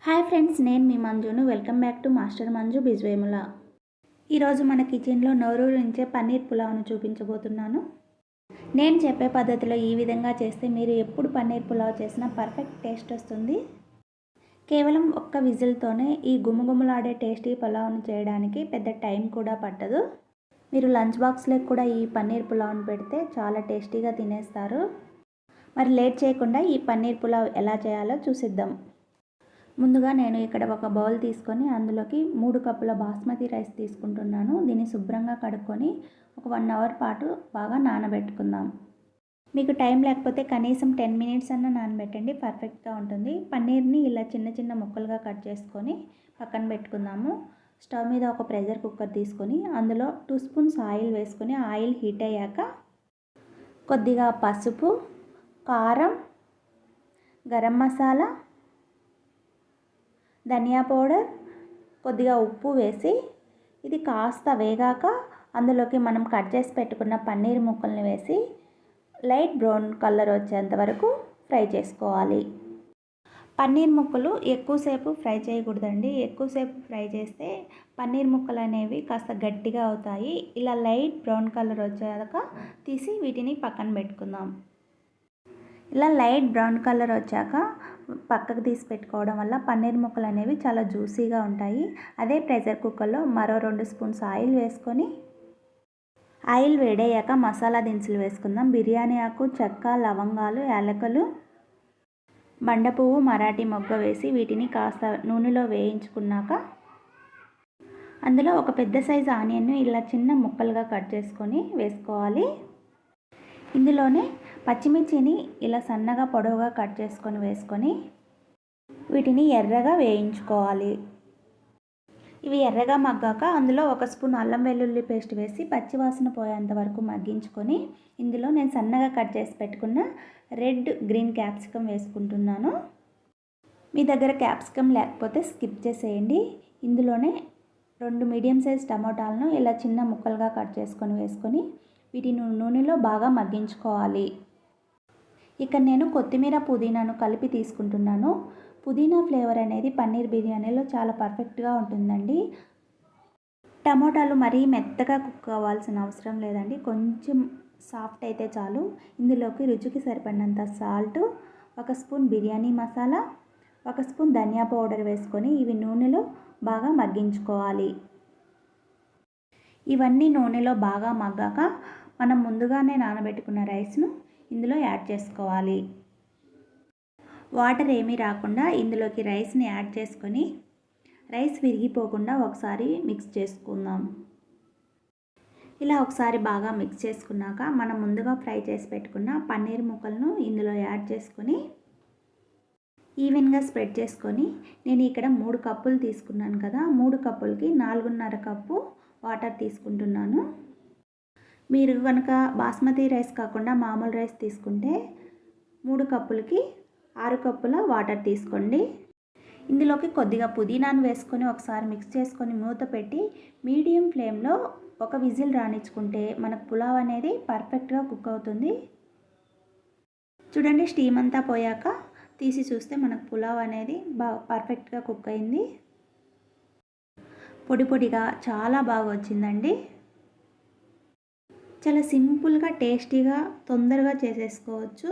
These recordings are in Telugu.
హాయ్ ఫ్రెండ్స్, నేను మీ మంజును. Welcome back to master Manju Bijwemula. ఈరోజు మన కిచెన్లో నోరూరించే పన్నీర్ పులావ్ను చూపించబోతున్నాను. నేను చెప్పే పద్ధతిలో ఈ విధంగా చేస్తే మీరు ఎప్పుడు పన్నీర్ పులావ్ చేసినా పర్ఫెక్ట్ టేస్ట్ వస్తుంది. కేవలం ఒక్క విజిల్తోనే ఈ గుమగుమలాడే టేస్టీ పులావ్ను చేయడానికి పెద్ద టైం కూడా పట్టదు. మీరు లంచ్ బాక్స్లోకి కూడా ఈ పన్నీర్ పులావ్ను పెడితే చాలా టేస్టీగా తినేస్తారు. మరి లేట్ చేయకుండా ఈ పన్నీర్ పులావ్ ఎలా చేయాలో చూసిద్దాం. ముందుగా నేను ఇక్కడ ఒక బౌల్ తీసుకొని అందులోకి 3 కప్పుల బాస్మతి రైస్ తీసుకుంటున్నాను. దీన్ని శుభ్రంగా కడుక్కొని ఒక 1 అవర్ పాటు బాగా నానబెట్టుకుందాం. మీకు టైం లేకపోతే కనీసం 10 మినిట్స్ అన్న నానబెట్టండి, పర్ఫెక్ట్గా ఉంటుంది. పన్నీర్ని ఇలా చిన్న చిన్న ముక్కలుగా కట్ చేసుకొని పక్కన పెట్టుకుందాము. స్టవ్ మీద ఒక ప్రెషర్ కుక్కర్ తీసుకొని అందులో 2 స్పూన్స్ ఆయిల్ వేసుకొని ఆయిల్ హీట్ అయ్యాక కొద్దిగా పసుపు, కారం, గరం మసాలా, ధనియా పౌడర్, కొద్దిగా ఉప్పు వేసి ఇది కాస్త వేగాక అందులోకి మనం కట్ చేసి పెట్టుకున్న పన్నీర్ ముక్కల్ని వేసి లైట్ బ్రౌన్ కలర్ వచ్చేంత వరకు ఫ్రై చేసుకోవాలి. పన్నీర్ ముక్కలు ఎక్కువసేపు ఫ్రై చేయకూడదండి. ఎక్కువసేపు ఫ్రై చేస్తే పన్నీర్ ముక్కలు అనేవి కాస్త గట్టిగా అవుతాయి. ఇలా లైట్ బ్రౌన్ కలర్ వచ్చాక తీసి వీటిని పక్కన పెట్టుకుందాం. ఇలా లైట్ బ్రౌన్ కలర్ వచ్చాక పక్కకు తీసి పెట్టుకోవడం వల్ల పన్నీర్ ముక్కలు అనేవి చాలా జ్యూసీగా ఉంటాయి. అదే ప్రెషర్ కుక్కర్లో మరో 2 స్పూన్స్ ఆయిల్ వేసుకొని ఆయిల్ వేడయ్యాక మసాలా దినుసులు వేసుకుందాం. బిర్యానీ ఆకు, చెక్క, లవంగాలు, యాలకులు, బండ పువ్వు, మరాఠీ మొగ్గ వేసి వీటిని కాస్త నూనెలో వేయించుకున్నాక అందులో ఒక పెద్ద సైజు ఆనియన్ను ఇలా చిన్న ముక్కలుగా కట్ చేసుకొని వేసుకోవాలి. ఇందులోనే పచ్చిమిర్చిని ఇలా సన్నగా పొడవుగా కట్ చేసుకొని వేసుకొని వీటిని ఎర్రగా వేయించుకోవాలి. ఇవి ఎర్రగా మగ్గాక అందులో 1 స్పూన్ అల్లం వెల్లుల్లి పేస్ట్ వేసి పచ్చివాసన పోయేంత వరకు మగ్గించుకొని ఇందులో నేను సన్నగా కట్ చేసి పెట్టుకున్న రెడ్, గ్రీన్ క్యాప్సికమ్ వేసుకుంటున్నాను. మీ దగ్గర క్యాప్సికమ్ లేకపోతే స్కిప్ చేసేయండి. ఇందులోనే 2 మీడియం సైజ్ టమోటాలను ఇలా చిన్న ముక్కలుగా కట్ చేసుకొని వేసుకొని వీటిని నూనెలో బాగా మగ్గించుకోవాలి. ఇక్కడ నేను కొత్తిమీర, పుదీనాను కలిపి తీసుకుంటున్నాను. పుదీనా ఫ్లేవర్ అనేది పన్నీర్ బిర్యానీలో చాలా పర్ఫెక్ట్గా ఉంటుందండి. టమోటాలు మరీ మెత్తగా కుక్ అవ్వాల్సిన అవసరం లేదండి, కొంచెం సాఫ్ట్ అయితే చాలు. ఇందులోకి రుచికి సరిపడినంత salt, 1 spoon biryani masala, 1 spoon ధనియా పౌడర్ వేసుకొని ఇవి నూనెలో బాగా మగ్గించుకోవాలి. ఇవన్నీ నూనెలో బాగా మగ్గాక మనం ముందుగానే నానబెట్టుకున్న రైస్ను ఇందులో యాడ్ చేసుకోవాలి. వాటర్ ఏమీ రాకుండా ఇందులోకి రైస్ని యాడ్ చేసుకొని రైస్ విరిగిపోకుండా ఒకసారి మిక్స్ చేసుకుందాం. ఇలా ఒకసారి బాగా మిక్స్ చేసుకున్నాక మనం ముందుగా ఫ్రై చేసి పెట్టుకున్న పన్నీర్ ముక్కలను ఇందులో యాడ్ చేసుకొని ఈవెన్గా స్ప్రెడ్ చేసుకొని నేను ఇక్కడ 3 కప్పులు తీసుకున్నాను కదా, 3 కప్పులకి 4.5 కప్పు వాటర్ తీసుకుంటున్నాను. మీరు కనుక బాస్మతి రైస్ కాకుండా మామూలు రైస్ తీసుకుంటే 3 కప్పులకి 6 కప్పుల వాటర్ తీసుకోండి. ఇందులోకి కొద్దిగా పుదీనాను వేసుకొని ఒకసారి మిక్స్ చేసుకొని మూత పెట్టి మీడియం ఫ్లేమ్లో ఒక విజిల్ రానిచ్చుకుంటే మనకు పులావ్ అనేది పర్ఫెక్ట్గా కుక్ అవుతుంది. చూడండి, స్టీమ్ అంతా పోయాక తీసి చూస్తే మనకు పులావ్ అనేది పర్ఫెక్ట్గా కుక్ అయింది. పొడి పొడిగా చాలా బాగా వచ్చిందండి. చాలా సింపుల్గా, టేస్టీగా, తొందరగా చేసేసుకోవచ్చు.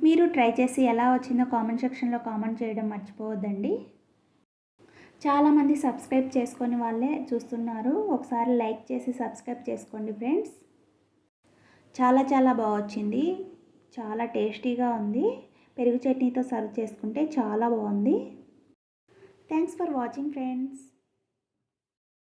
మీరు ట్రై చేసి ఎలా వచ్చిందో కామెంట్ సెక్షన్లో కామెంట్ చేయడం మర్చిపోవద్దండి. చాలామంది సబ్స్క్రైబ్ చేసుకొని వాళ్ళే చూస్తున్నారు. ఒకసారి లైక్ చేసి సబ్స్క్రైబ్ చేసుకోండి ఫ్రెండ్స్. చాలా చాలా బాగా వచ్చింది, చాలా టేస్టీగా ఉంది. పెరుగు చట్నీతో సర్వ్ చేసుకుంటే చాలా బాగుంది. Thanks for watching friends.